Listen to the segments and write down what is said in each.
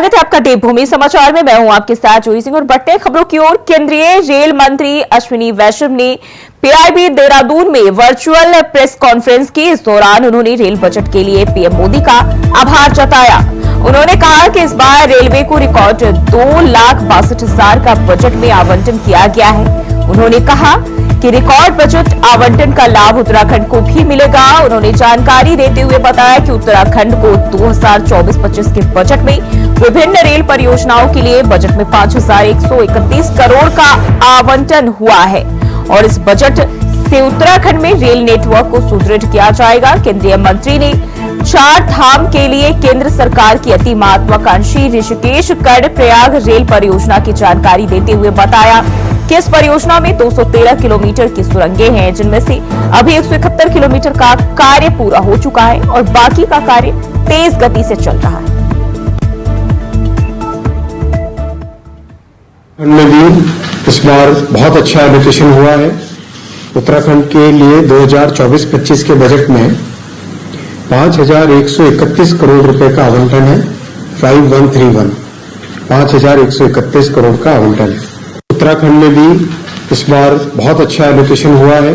स्वागत है आपका देवभूमि समाचार में। मैं हूं आपके साथ जोई सिंह और बढ़ते हैं खबरों की ओर। केंद्रीय रेल मंत्री अश्विनी वैष्णव ने पीआईबी देहरादून में वर्चुअल प्रेस कॉन्फ्रेंस की। इस दौरान उन्होंने रेल बजट के लिए पीएम मोदी का आभार जताया। उन्होंने कहा कि इस बार रेलवे को रिकॉर्ड 2,62,000 का बजट में आवंटन किया गया है। उन्होंने कहा कि रिकॉर्ड बजट आवंटन का लाभ उत्तराखंड को भी मिलेगा। उन्होंने जानकारी देते हुए बताया कि उत्तराखंड को 2024-25 के बजट में विभिन्न रेल परियोजनाओं के लिए बजट में 5,131 करोड़ का आवंटन हुआ है और इस बजट से उत्तराखंड में रेल नेटवर्क को सुदृढ़ किया जाएगा। केंद्रीय मंत्री ने 4 धाम के लिए केंद्र सरकार की अति महत्वाकांक्षी ऋषिकेश कर्णप्रयाग रेल परियोजना की जानकारी देते हुए बताया कि इस परियोजना में 213 किलोमीटर की सुरंगें हैं, जिनमें से अभी 171 किलोमीटर का कार्य पूरा हो चुका है और बाकी का कार्य तेज गति से चल रहा है। में भी इस बार बहुत अच्छा एलोकेशन हुआ है। उत्तराखंड के लिए 2024-25 के बजट में 5,131 करोड़ रुपए का आवंटन है। 5,131 करोड़ का आवंटन है। उत्तराखंड में भी इस बार बहुत अच्छा एलोकेशन हुआ है।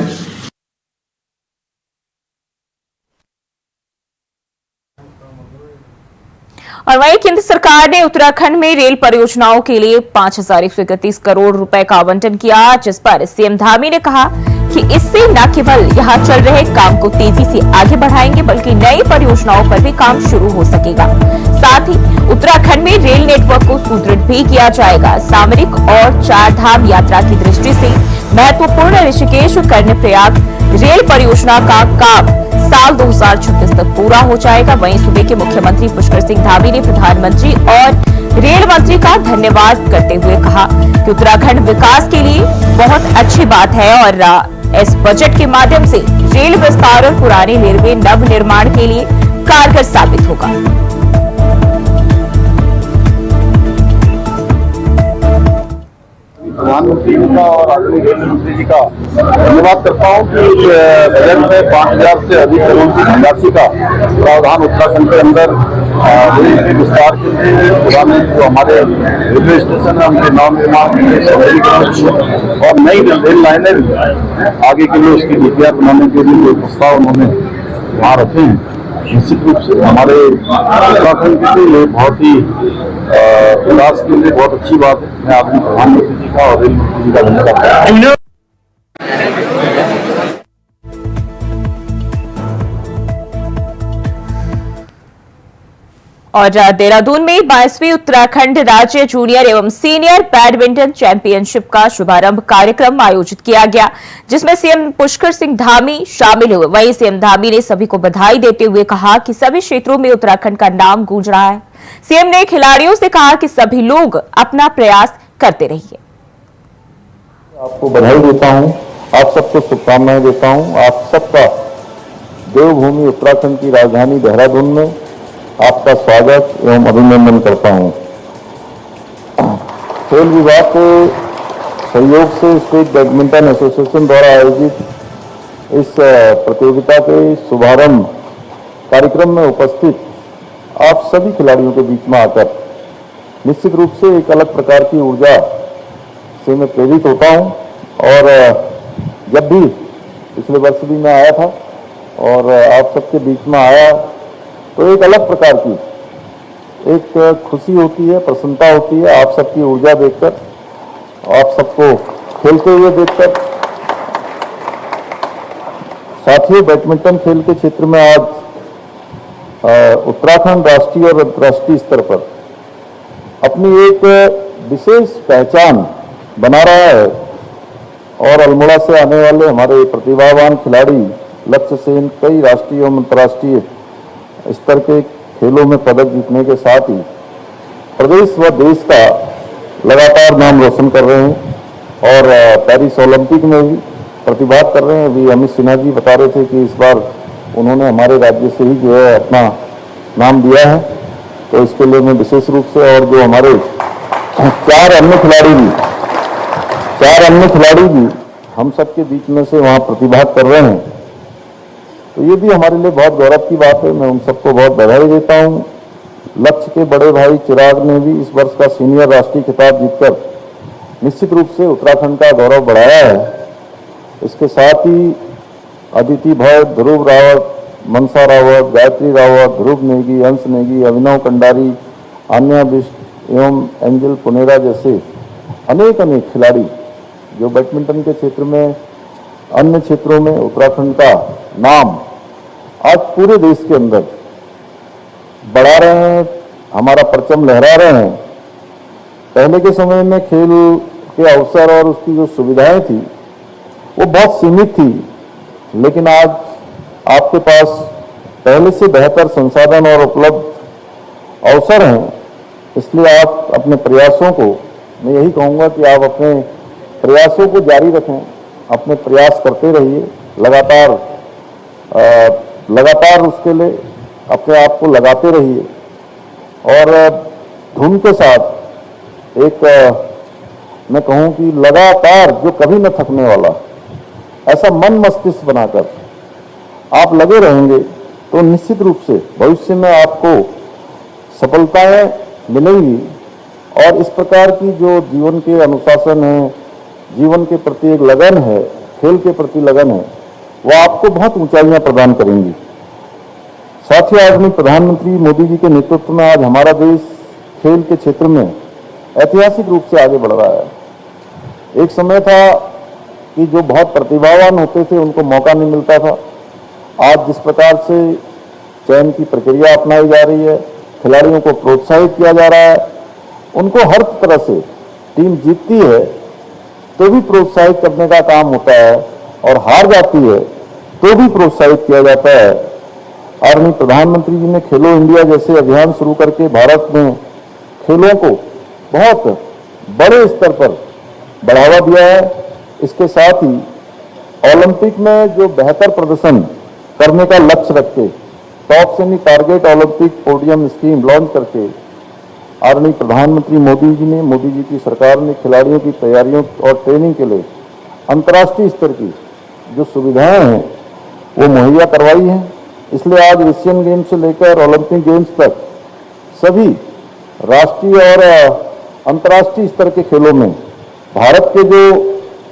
और वहीं केंद्र सरकार ने उत्तराखंड में रेल परियोजनाओं के लिए 5,131 करोड़ रुपए का आवंटन किया, जिस पर सीएम धामी ने कहा कि इससे न केवल यहां चल रहे काम को तेजी से आगे बढ़ाएंगे बल्कि नई परियोजनाओं पर भी काम शुरू हो सकेगा। साथ ही उत्तराखंड में रेल नेटवर्क को सुदृढ़ भी किया जाएगा। सामरिक और 4 धाम यात्रा की दृष्टि से महत्वपूर्ण ऋषिकेश कर्णप्रयाग रेल परियोजना का काम साल 2026 तक पूरा हो जाएगा। वहीं सूबे के मुख्यमंत्री पुष्कर सिंह धामी ने प्रधानमंत्री और रेल मंत्री का धन्यवाद करते हुए कहा कि उत्तराखंड विकास के लिए बहुत अच्छी बात है और इस बजट के माध्यम से रेल विस्तार और पुराने रेलवे नव निर्माण के लिए कारगर साबित होगा। प्रधानमंत्री जी का और आदरणीय रेल मंत्री जी का धन्यवाद करता हूँ कि बजट में 5,000 से अधिक करोड़ की धनराशि का प्रावधान उत्तराखंड के अंदर रेल के विस्तार के लिए, पुराने जो हमारे रेलवे स्टेशन है उनके नव निर्माण के लिए, सौंदर्यीकरण और नई रेल लाइनें आगे के लिए उसकी नीतियाँ बनाने के लिए जो प्रस्ताव उन्होंने वहाँ रखे हैं, निश्चित रूप से हमारे उत्तराखंड के लिए ये बहुत ही विकास के लिए बहुत अच्छी बात है। मैं आदरणीय प्रधानमंत्री जी का और रेल मंत्री जी का धन्यवाद करता हूं। और देहरादून में 22वीं उत्तराखंड राज्य जूनियर एवं सीनियर बैडमिंटन चैंपियनशिप का शुभारंभ कार्यक्रम आयोजित किया गया, जिसमें सीएम पुष्कर सिंह धामी शामिल हुए। वहीं सीएम धामी ने सभी को बधाई देते हुए कहा कि सभी क्षेत्रों में उत्तराखंड का नाम गूंज रहा है। सीएम ने खिलाड़ियों से कहा कि सभी लोग अपना प्रयास करते रहिए। आपको बधाई देता हूं, आप सबको शुभकामनाएं देता हूं। आप सबका देवभूमि उत्तराखंड की राजधानी देहरादून में आपका स्वागत एवं अभिनंदन करता हूं। खेल विभाग के सहयोग से स्टेट बैडमिंटन एसोसिएशन द्वारा आयोजित इस प्रतियोगिता के शुभारंभ कार्यक्रम में उपस्थित आप सभी खिलाड़ियों के बीच में आकर निश्चित रूप से एक अलग प्रकार की ऊर्जा से मैं प्रेरित होता हूं। और जब भी पिछले वर्ष भी मैं आया था और आप सबके बीच में आया तो एक अलग प्रकार की एक खुशी होती है, प्रसन्नता होती है आप सबकी ऊर्जा देखकर, आप सबको खेलते हुए देखकर। साथियों, बैडमिंटन खेल के क्षेत्र में आज उत्तराखंड राष्ट्रीय और अंतर्राष्ट्रीय स्तर पर अपनी एक विशेष पहचान बना रहा है और अल्मोड़ा से आने वाले हमारे प्रतिभावान खिलाड़ी लक्ष्य सेन कई राष्ट्रीय एवं अंतर्राष्ट्रीय स्तर के खेलों में पदक जीतने के साथ ही प्रदेश व देश का लगातार नाम रोशन कर रहे हैं और पेरिस ओलंपिक में भी प्रतिभाग कर रहे हैं। अभी अमित सिन्हा जी बता रहे थे कि इस बार उन्होंने हमारे राज्य से ही जो है अपना नाम दिया है, तो इसके लिए मैं विशेष रूप से और जो हमारे 4 अन्य खिलाड़ी भी हम सबके बीच में से वहाँ प्रतिभाग कर रहे हैं, तो ये भी हमारे लिए बहुत गौरव की बात है। मैं उन सबको बहुत बधाई देता हूँ। लक्ष्य के बड़े भाई चिराग ने भी इस वर्ष का सीनियर राष्ट्रीय खिताब जीतकर निश्चित रूप से उत्तराखंड का गौरव बढ़ाया है। इसके साथ ही अदिति भट्ट, ध्रुव रावत, मनसा रावत, गायत्री रावत, ध्रुव नेगी, अंश नेगी, अभिनव कंडारी, आन्या बिष्ट एवं एंजल पुनेरा जैसे अनेक खिलाड़ी जो बैडमिंटन के क्षेत्र में अन्य क्षेत्रों में उत्तराखंड का नाम आज पूरे देश के अंदर बढ़ा रहे हैं, हमारा परचम लहरा रहे हैं। पहले के समय में खेल के अवसर और उसकी जो सुविधाएं थी वो बहुत सीमित थी, लेकिन आज आपके पास पहले से बेहतर संसाधन और उपलब्ध अवसर हैं। इसलिए आप अपने प्रयासों को, मैं यही कहूँगा कि आप अपने प्रयासों को जारी रखें, अपने प्रयास करते रहिए, लगातार उसके लिए अपने आप को लगाते रहिए और धुन के साथ एक मैं कहूँ कि लगातार जो कभी न थकने वाला ऐसा मन मस्तिष्क बनाकर आप लगे रहेंगे तो निश्चित रूप से भविष्य में आपको सफलताएं मिलेंगी। और इस प्रकार की जो जीवन के अनुशासन है, जीवन के प्रति एक लगन है, खेल के प्रति लगन है, वो आपको बहुत ऊंचाइयां प्रदान करेंगी। साथ ही आदरणीय प्रधानमंत्री मोदी जी के नेतृत्व में आज हमारा देश खेल के क्षेत्र में ऐतिहासिक रूप से आगे बढ़ रहा है। एक समय था कि जो बहुत प्रतिभावान होते थे उनको मौका नहीं मिलता था। आज जिस प्रकार से चयन की प्रक्रिया अपनाई जा रही है, खिलाड़ियों को प्रोत्साहित किया जा रहा है, उनको हर तरह से टीम जीतती है तो भी प्रोत्साहित करने का काम होता है और हार जाती है तो भी प्रोत्साहित किया जाता है। आदरणीय प्रधानमंत्री जी ने खेलो इंडिया जैसे अभियान शुरू करके भारत में खेलों को बहुत बड़े स्तर पर बढ़ावा दिया है। इसके साथ ही ओलंपिक में जो बेहतर प्रदर्शन करने का लक्ष्य रखते top semi target Olympic podium scheme launch करके आदरणीय प्रधानमंत्री मोदी जी की सरकार ने खिलाड़ियों की तैयारियों और ट्रेनिंग के लिए अंतर्राष्ट्रीय स्तर की जो सुविधाएं हैं वो मुहैया करवाई हैं। इसलिए आज एशियन गेम्स से लेकर ओलंपिक गेम्स तक सभी राष्ट्रीय और अंतर्राष्ट्रीय स्तर के खेलों में भारत के जो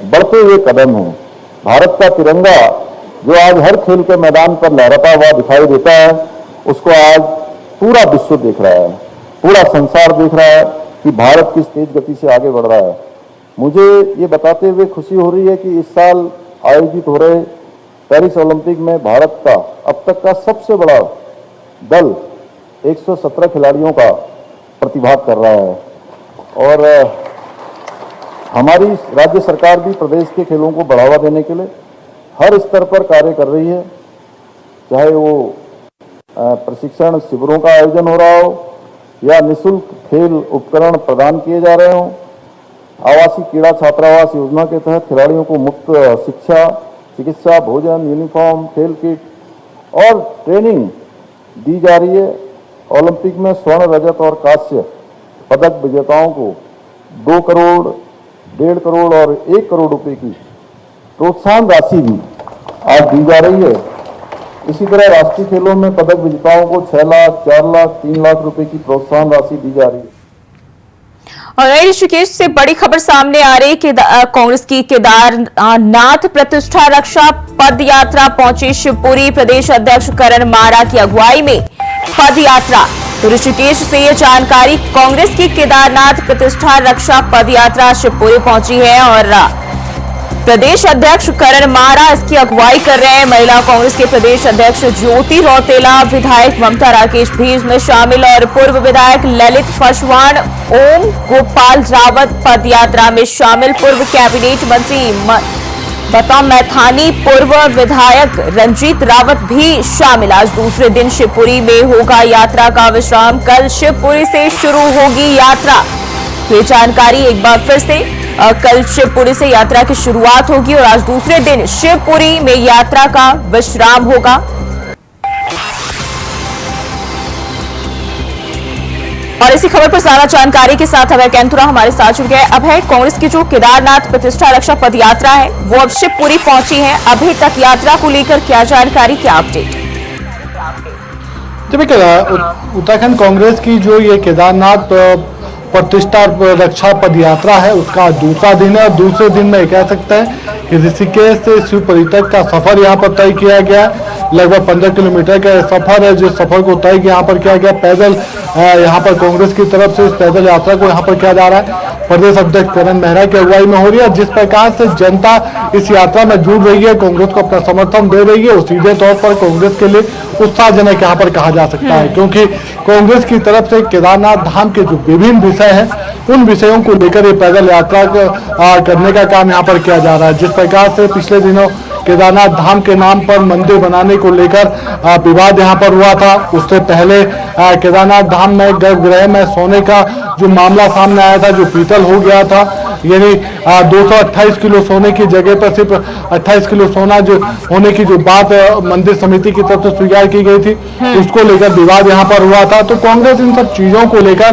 बढ़ते हुए कदम हैं, भारत का तिरंगा जो आज हर खेल के मैदान पर लहराता हुआ दिखाई देता है, उसको आज पूरा विश्व देख रहा है, पूरा संसार देख रहा है कि भारत किस तेज गति से आगे बढ़ रहा है। मुझे ये बताते हुए खुशी हो रही है कि इस साल आयोजित हो रहे पेरिस ओलंपिक में भारत का अब तक का सबसे बड़ा दल 117 खिलाड़ियों का प्रतिभाग कर रहा है और हमारी राज्य सरकार भी प्रदेश के खेलों को बढ़ावा देने के लिए हर स्तर पर कार्य कर रही है। चाहे वो प्रशिक्षण शिविरों का आयोजन हो रहा हो या निःशुल्क खेल उपकरण प्रदान किए जा रहे हों, आवासीय क्रीड़ा छात्रावास योजना के तहत खिलाड़ियों को मुफ्त शिक्षा, चिकित्सा, भोजन, यूनिफॉर्म, खेल किट और ट्रेनिंग दी जा रही है। ओलंपिक में स्वर्ण, रजत और कांस्य पदक विजेताओं को 2 करोड़, 1.5 करोड़ और 1 करोड़ रुपए की प्रोत्साहन राशि भी आज दी जा रही है। इसी तरह राष्ट्रीय खेलों में पदक विजेताओं को 6 लाख, 4 लाख, 3 लाख रुपए की प्रोत्साहन राशि दी जा रही है। और ऋषिकेश से बड़ी खबर सामने आ रही है। कांग्रेस की केदारनाथ प्रतिष्ठा रक्षा पद यात्रा पहुंची शिवपुरी। प्रदेश अध्यक्ष करण मारा की अगुवाई में पद यात्रा। तो ऋषिकेश से ये जानकारी, कांग्रेस की केदारनाथ प्रतिष्ठा रक्षा पद यात्रा शिवपुरी पहुंची है और प्रदेश अध्यक्ष करण मारा इसकी अगुवाई कर रहे हैं। महिला कांग्रेस के प्रदेश अध्यक्ष ज्योति रौतेला, विधायक ममता राकेश भी इसमें शामिल और पूर्व विधायक ललित पासवान, ओम गोपाल रावत पद यात्रा में शामिल। पूर्व कैबिनेट मंत्री बता मैथानी, पूर्व विधायक रंजीत रावत भी शामिल। आज दूसरे दिन शिवपुरी में होगा यात्रा का विश्राम। कल शिवपुरी से शुरू होगी यात्रा। ये जानकारी एक बार फिर से, कल शिवपुरी से यात्रा की शुरुआत होगी और आज दूसरे दिन शिवपुरी में यात्रा का विश्राम होगा। और इसी खबर पर सारा जानकारी के साथ अभय कैंथुरा हमारे साथ जुड़ गए। अभय, कांग्रेस की जो केदारनाथ प्रतिष्ठा रक्षा पद यात्रा है वो अब शिवपुरी पहुंची है। अभी तक यात्रा को लेकर क्या जानकारी, क्या अपडेट? जब उत्तराखंड कांग्रेस की जो ये केदारनाथ प्रतिष्ठा रक्षा पद यात्रा है उसका दूसरा दिन है और दूसरे दिन में कह सकते हैं कि ऋषिकेश से शिव परितक का सफर यहाँ पर तय किया गया है। लगभग 15 किलोमीटर का सफर है जिस सफर को तय यहाँ पर किया गया पैदल। यहाँ पर कांग्रेस की तरफ से इस पैदल यात्रा को यहाँ पर किया जा रहा है। प्रदेश अध्यक्ष करण मेहरा की अगुवाई में हो रही है। जिस प्रकार से जनता इस यात्रा में जुड़ रही है, कांग्रेस को अपना समर्थन दे रही है, वो सीधे तौर पर कांग्रेस के लिए उत्साहजनक यहाँ पर कहा जा सकता है, क्योंकि कांग्रेस की तरफ से केदारनाथ धाम के जो विभिन्न विषय हैं उन विषयों को लेकर ये पैदल यात्रा करने का काम यहाँ पर किया जा रहा है। जिस प्रकार से पिछले दिनों केदारनाथ धाम के नाम पर मंदिर बनाने को लेकर विवाद यहाँ पर हुआ था, उससे पहले केदारनाथ धाम में गर्भगृह में सोने का जो मामला सामने आया था, जो पीतल हो गया था, यानी 228 किलो सोने की जगह पर सिर्फ 28 किलो सोना जो होने की जो बात मंदिर समिति की तरफ से स्वीकार की गई थी, उसको लेकर विवाद यहाँ पर हुआ था। तो कांग्रेस इन सब चीजों को लेकर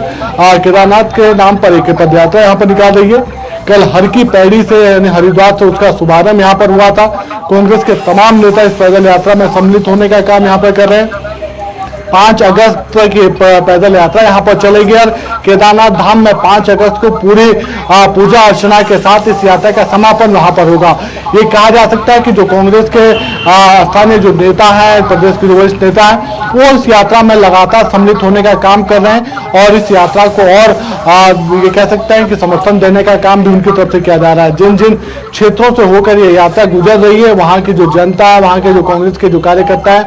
केदारनाथ के नाम पर एक पदयात्रा यहाँ पर निकाल रही है। कल हर की पैड़ी से यानी हरिद्वार से उसका शुभारंभ यहाँ पर हुआ था। कांग्रेस के तमाम नेता इस पैदल यात्रा में सम्मिलित होने का काम यहाँ पर कर रहे हैं। 5 अगस्त की पैदल यात्रा यहाँ पर चलेगी और केदारनाथ धाम में 5 अगस्त को पूरी पूजा अर्चना के साथ इस यात्रा का समापन वहां पर होगा। ये कहा जा सकता है कि जो कांग्रेस के स्थानीय जो नेता हैं, प्रदेश के जो वरिष्ठ नेता हैं, वो इस यात्रा में लगातार सम्मिलित होने का काम कर रहे हैं और इस यात्रा को और ये कह सकते हैं कि समर्थन देने का काम भी उनकी तरफ से किया जा रहा है। जिन जिन क्षेत्रों से होकर ये यात्रा गुजर रही है, वहाँ की जो जनता है, वहाँ के जो कांग्रेस के जो कार्यकर्ता है,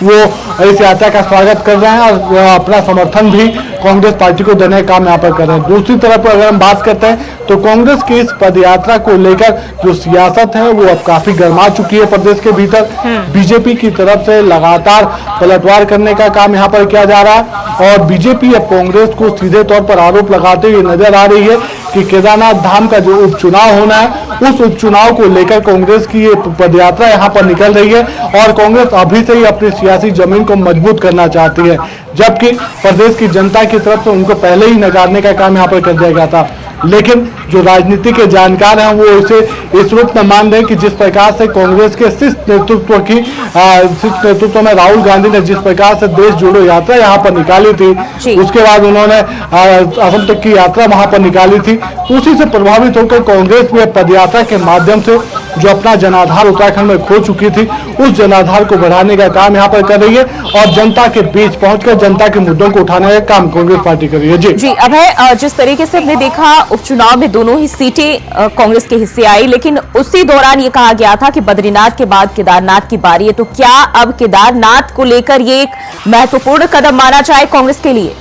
वो इस यात्रा का स्वागत कर रहे हैं और अपना समर्थन भी कांग्रेस पार्टी को देने का काम यहाँ पर कर रहे हैं। दूसरी तरफ अगर हम बात करते हैं तो कांग्रेस की इस पदयात्रा को लेकर जो सियासत है वो अब काफी गर्मा चुकी है प्रदेश के भीतर। बीजेपी की तरफ से लगातार पलटवार करने का काम यहाँ पर किया जा रहा है और बीजेपी अब कांग्रेस को सीधे तौर पर आरोप लगाते हुए नजर आ रही है कि केदारनाथ धाम का जो उपचुनाव होना है, उस उपचुनाव को लेकर कांग्रेस की ये पदयात्रा यहाँ पर निकल रही है और कांग्रेस अभी से ही अपनी सियासी जमीन को मजबूत करना चाहती है, जबकि प्रदेश की जनता की तरफ से उनको पहले ही नकारने का काम यहाँ पर कर दिया गया था। लेकिन जो राजनीति के जानकार हैं वो इसे इस रूप में मान रहे हैं कि जिस प्रकार से कांग्रेस के शीर्ष नेतृत्व में राहुल गांधी ने जिस प्रकार से देश जोड़ो यात्रा यहाँ पर निकाली थी, उसके बाद उन्होंने असम तक की यात्रा वहां पर निकाली थी, उसी से प्रभावित होकर कांग्रेस में पदयात्रा के माध्यम से जो अपना जनाधार उत्तराखंड में खो चुकी थी, उस जनाधार को बढ़ाने का काम यहाँ पर कर रही है और जनता के बीच पहुंचकर जनता के मुद्दों को उठाने का काम कांग्रेस पार्टी कर रही है। जी अभय, जिस तरीके से हमने देखा उपचुनाव में दोनों ही सीटें कांग्रेस के हिस्से आई, लेकिन उसी दौरान ये कहा गया था कि बद्रीनाथ के बाद केदारनाथ की बारी है, तो क्या अब केदारनाथ को लेकर ये एक महत्वपूर्ण कदम माना जाए कांग्रेस के लिए?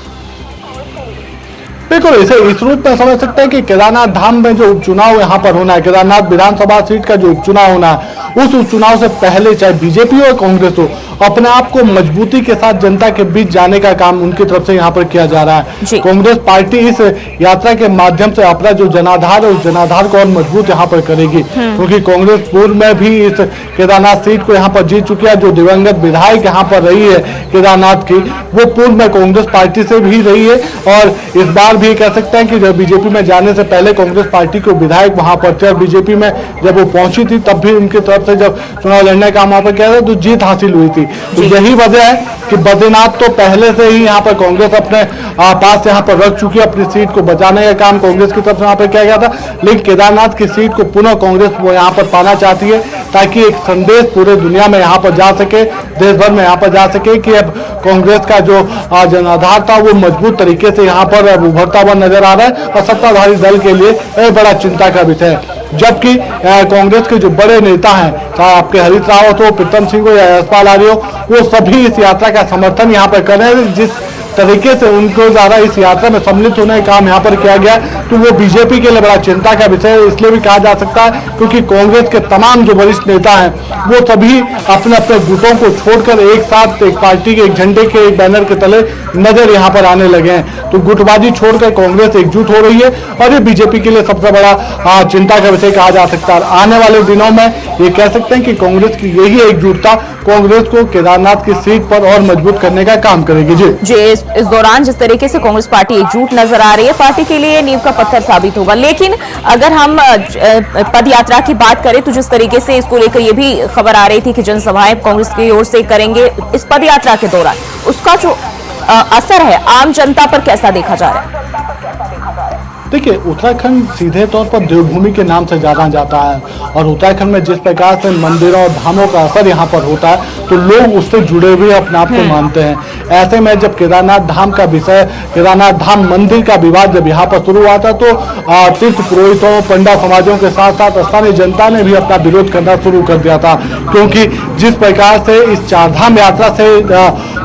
बिल्कुल, इसे इस रूप में समझ सकते हैं कि केदारनाथ धाम में जो उपचुनाव यहाँ पर होना है, केदारनाथ विधानसभा सीट का जो उपचुनाव होना है, उस उपचुनाव से पहले चाहे बीजेपी हो कांग्रेस हो, अपने आप को मजबूती के साथ जनता के बीच जाने का काम उनकी तरफ से यहाँ पर किया जा रहा है। कांग्रेस पार्टी इस यात्रा के माध्यम से अपना जो जनाधार है उस जनाधार को और मजबूत यहाँ पर करेगी, क्योंकि कांग्रेस पूर्व में भी इस केदारनाथ सीट को यहाँ पर जीत चुकी है। जो दिवंगत विधायक यहाँ पर रही है केदारनाथ की, वो पूर्व में कांग्रेस पार्टी से भी रही है और इस बार भी कह सकते हैं कि जब बीजेपी में जाने से पहले कांग्रेस पार्टी को विधायक वहां पर थे और बीजेपी में जब वो पहुंची थी तब भी उनकी तरफ से जब चुनाव लड़ने का वहां पर किया था तो जीत हासिल हुई थी। तो यही वजह है कि बद्रीनाथ तो पहले से ही यहाँ पर कांग्रेस अपने पास यहाँ पर रख चुकी है, अपनी सीट को बचाने का काम कांग्रेस की तरफ से यहाँ पर किया गया था, लेकिन केदारनाथ की सीट को पुनः कांग्रेस वो यहाँ पर पाना चाहती है ताकि एक संदेश पूरे दुनिया में यहाँ पर जा सके, देश भर में यहाँ पर जा सके कि अब कांग्रेस का जो जनाधार था वो मजबूत तरीके से यहाँ पर उभरता हुआ नजर आ रहा है और सत्ताधारी दल के लिए एक बड़ा चिंता का विषय है। जबकि कांग्रेस के जो बड़े नेता हैं, चाहे आपके हरीश रावत हो, प्रीतम सिंह हो या यशपाल आर्य हो, वो सभी इस यात्रा का समर्थन यहाँ पर कर रहे हैं। जिस तरीके से उनको ज्यादा इस यात्रा में सम्मिलित होने का काम यहाँ पर किया गया तो वो बीजेपी के लिए बड़ा चिंता का विषय है, इसलिए भी कहा जा सकता है क्योंकि कांग्रेस के तमाम जो वरिष्ठ नेता हैं वो सभी अपने अपने गुटों को छोड़कर एक साथ एक पार्टी के एक झंडे के एक बैनर के तले नजर यहाँ पर आने लगे हैं। तो गुटबाजी छोड़कर कांग्रेस एकजुट हो रही है और ये बीजेपी के लिए सबसे बड़ा चिंता का विषय कहा जा सकता है। आने वाले दिनों में ये कह सकते हैं कि कांग्रेस की यही एकजुटता कांग्रेस को केदारनाथ की सीट पर और मजबूत करने का काम करेगी। जी इस दौरान जिस तरीके से कांग्रेस पार्टी एकजुट नजर आ रही है, पार्टी के लिए नींव का पत्थर साबित होगा। लेकिन अगर हम पद यात्रा की बात करें तो जिस तरीके से इसको लेकर ये भी खबर आ रही थी कि जनसभाएं कांग्रेस की ओर से करेंगे इस पद यात्रा के दौरान, उसका जो असर है आम जनता पर कैसा देखा जा रहा है? देखिए, उत्तराखंड सीधे तौर पर देवभूमि के नाम से जाना जाता है और उत्तराखंड में जिस प्रकार से मंदिरों और धामों का असर यहाँ पर होता है तो लोग उससे जुड़े हुए अपने आप को मानते हैं। ऐसे में जब केदारनाथ धाम का विषय, केदारनाथ धाम मंदिर का विवाद जब यहाँ पर शुरू हुआ था तो तीर्थ पुरोहितों, पंडा समाजों के साथ साथ स्थानीय जनता ने भी अपना विरोध करना शुरू कर दिया था, क्योंकि जिस प्रकार से इस चारधाम यात्रा से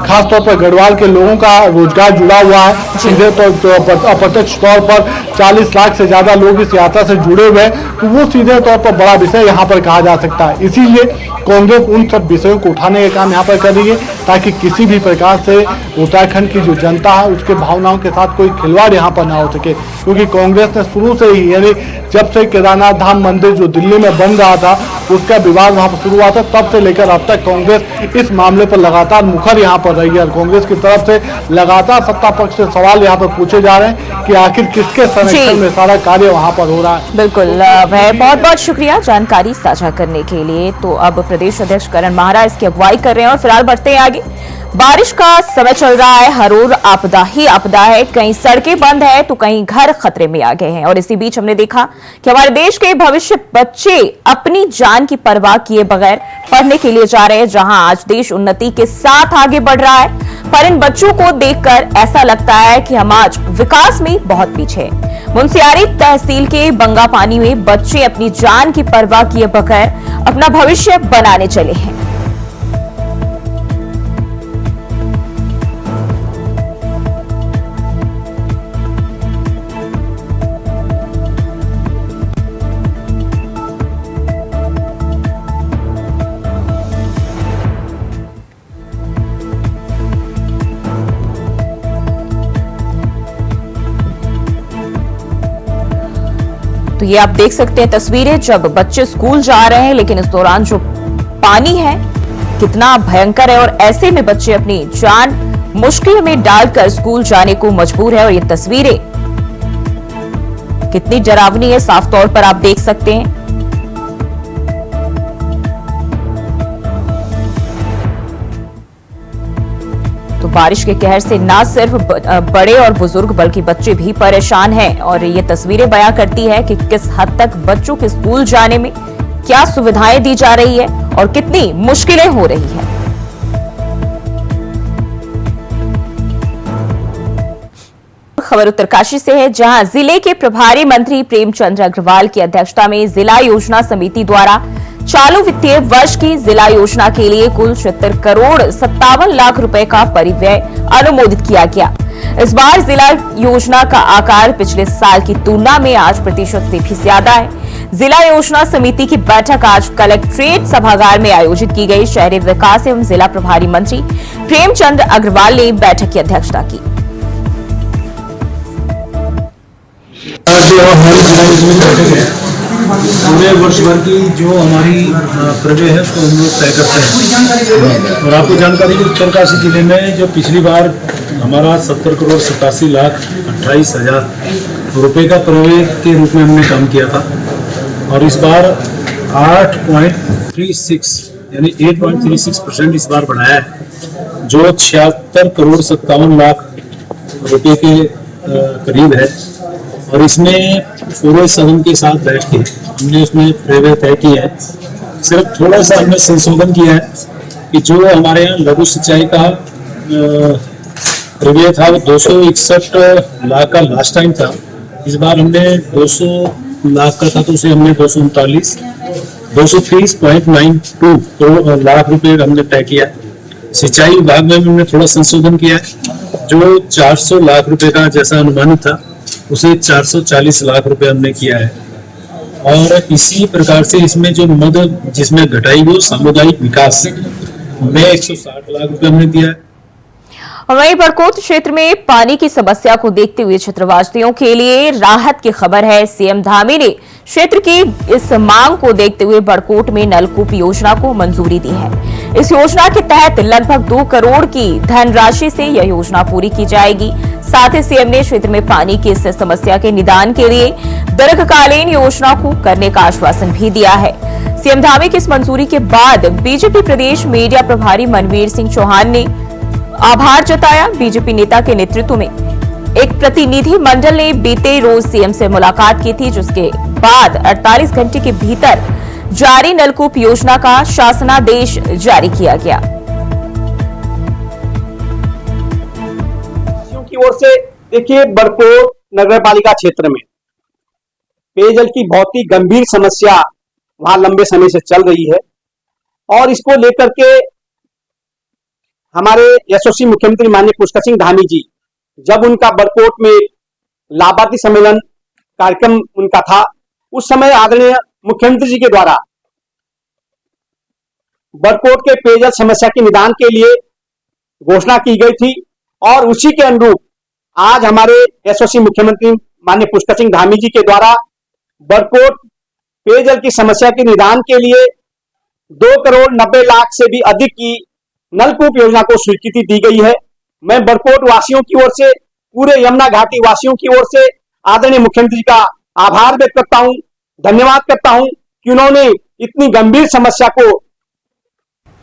खासतौर पर गढ़वाल के लोगों का रोजगार जुड़ा हुआ है, सीधे अप्रत्यक्ष तौर पर 40 लाख से ज्यादा लोग इस यात्रा से जुड़े हुए हैं, तो वो सीधे तौर पर बड़ा विषय यहाँ पर कहा जा सकता है। इसीलिए कांग्रेस उन सब विषयों को उठाने का काम यहाँ पर कर रही है ताकि किसी भी प्रकार से उत्तराखंड की जो जनता है उसके भावनाओं के साथ कोई खिलवाड़ यहाँ पर ना हो सके, क्योंकि कांग्रेस ने शुरू से ही, यानी जब से केदारनाथ धाम मंदिर जो दिल्ली में बन रहा था उसका विवाद वहां पर शुरू हुआ था, तब से लेकर अब तक कांग्रेस इस मामले पर लगातार मुखर यहाँ पर रही है और कांग्रेस की तरफ से लगातार सत्ता पक्ष से सवाल यहाँ पर पूछे जा रहे हैं कि आखिर किसके संरक्षण में सारा कार्य वहाँ पर हो रहा है। बिल्कुल, मैं बहुत बहुत शुक्रिया जानकारी साझा करने के लिए। तो अब प्रदेश अध्यक्ष करण माहरा इसकी अगुवाई कर रहे हैं और फिलहाल बढ़ते हैं आगे। बारिश का समय चल रहा है, हर ओर आपदा ही आपदा है, कहीं सड़कें बंद है तो कहीं घर खतरे में आ गए हैं। और इसी बीच हमने देखा कि हमारे देश के भविष्य बच्चे अपनी जान की परवाह किए बगैर पढ़ने के लिए जा रहे हैं, जहां आज देश उन्नति के साथ आगे बढ़ रहा है, पर इन बच्चों को देखकर ऐसा लगता है कि हम आज विकास में बहुत पीछे हैं। मुंशियारी तहसील के बंगापानी में बच्चे अपनी जान की परवाह किए बगैर अपना भविष्य बनाने चले हैं। तो ये आप देख सकते हैं तस्वीरें जब बच्चे स्कूल जा रहे हैं, लेकिन इस दौरान जो पानी है कितना भयंकर है और ऐसे में बच्चे अपनी जान मुश्किल में डालकर स्कूल जाने को मजबूर है। और ये तस्वीरें कितनी डरावनी है साफ तौर पर आप देख सकते हैं। तो बारिश के कहर से ना सिर्फ बड़े और बुजुर्ग बल्कि बच्चे भी परेशान हैं और ये तस्वीरें बयां करती है कि किस हद तक बच्चों के स्कूल जाने में क्या सुविधाएं दी जा रही है और कितनी मुश्किलें हो रही है। खबर उत्तरकाशी से है, जहां जिले के प्रभारी मंत्री प्रेमचंद अग्रवाल की अध्यक्षता में जिला योजना समिति द्वारा चालू वित्तीय वर्ष की जिला योजना के लिए कुल 76 करोड़ 57 लाख रुपए का परिव्यय अनुमोदित किया गया। इस बार जिला योजना का आकार पिछले साल की तुलना में 8% से भी ज्यादा है। जिला योजना समिति की बैठक आज कलेक्ट्रेट सभागार में आयोजित की गई। शहरी विकास एवं जिला प्रभारी मंत्री प्रेमचंद अग्रवाल ने बैठक की अध्यक्षता की। पूरे वर्ष भर की जो हमारी प्रजे है उसको हम लोग तय करते हैं। और आपको जानकारी कि उत्तरकाशी जिले में जो पिछली बार हमारा 70 करोड़ 87 लाख 28 हजार रुपये का प्रव्यय के रूप में हमने काम किया था और इस बार 8.36 यानी 8.36% इस बार बढ़ाया है, जो 76 करोड़ 57 लाख रुपये के करीब है। और इसमें पूरे सदन के साथ बैठ के हमने उसमें प्रव्यय तय किया है। सिर्फ थोड़ा सा हमने संशोधन किया है कि जो हमारे यहाँ लघु सिंचाई का प्रव्यय था वो 261 लाख का लास्ट टाइम था, इस बार हमने 200 लाख का था तो उसे हमने 230.92 लाख रुपए हमने तय किया है। सिंचाई विभाग में हमने थोड़ा संशोधन किया है, जो 400 लाख रुपए का जैसा अनुमानित था उसे 440 लाख रुपए हमने किया है। और इसी प्रकार से इसमें जो मद जिसमें घटाई वो सामुदायिक विकास में 160 लाख रुपए हमने दिया है। और वहीं बड़कोट क्षेत्र में पानी की समस्या को देखते हुए क्षेत्रवासियों के लिए राहत की खबर है। सीएम धामी ने क्षेत्र की इस मांग को देखते हुए बड़कोट में नलकूप योजना को मंजूरी दी है। इस योजना के तहत लगभग 2 करोड़ की धनराशि से यह योजना पूरी की जाएगी। साथ ही सीएम ने क्षेत्र में पानी की इस समस्या के निदान के लिए दीर्घकालीन योजना को करने का आश्वासन भी दिया है। सीएम धामी की इस मंजूरी के बाद बीजेपी प्रदेश मीडिया प्रभारी मनवीर सिंह चौहान ने आभार जताया। बीजेपी नेता के नेतृत्व में एक प्रतिनिधि मंडल ने बीते रोज सीएम से मुलाकात की थी, जिसके बाद 48 घंटे के भीतर जारी नलकूप योजना का शासनादेश जारी किया गया। की ओर से देखिए, बड़कोट नगर पालिका क्षेत्र में पेयजल की बहुत ही गंभीर समस्या वहां लंबे समय से चल रही है और इसको लेकर के हमारे यशस्वी मुख्यमंत्री माननीय पुष्कर सिंह धामी जी, जब उनका बड़कोट में लाभार्थी सम्मेलन कार्यक्रम उनका था, उस समय आदरणीय मुख्यमंत्री जी के द्वारा बड़कोट के पेयजल समस्या के निदान के लिए घोषणा की गई थी और उसी के अनुरूप आज हमारे यशस्वी मुख्यमंत्री माननीय पुष्कर सिंह धामी जी के द्वारा बड़कोट पेयजल की समस्या के निदान के लिए 2 करोड़ 90 लाख से भी अधिक की नलकूप योजना को स्वीकृति दी गई है। मैं बड़कोट वासियों की ओर से, पूरे यमुना घाटी वासियों की ओर से आदरणीय मुख्यमंत्री जी का आभार व्यक्त करता हूं, धन्यवाद करता हूं कि उन्होंने इतनी गंभीर समस्या को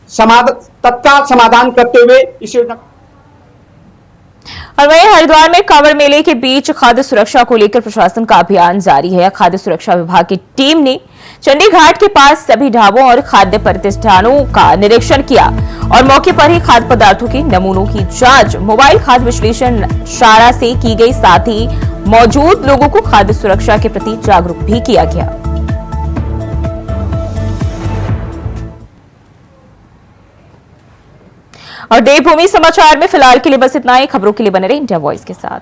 तत्काल समाधान करते हुए इस योजना। और वहीं हरिद्वार में कांवड़ मेले के बीच खाद्य सुरक्षा को लेकर प्रशासन का अभियान जारी है। खाद्य सुरक्षा विभाग की टीम ने चंडी घाट के पास सभी ढाबों और खाद्य प्रतिष्ठानों का निरीक्षण किया और मौके पर ही खाद्य पदार्थों के नमूनों की जांच मोबाइल खाद्य विश्लेषण शारा से की गई। साथ ही मौजूद लोगों को खाद्य सुरक्षा के प्रति जागरूक भी किया गया। और देवभूमि समाचार में फिलहाल के लिए बस इतना ही। खबरों के लिए बने रहे इंडिया वॉइस के साथ।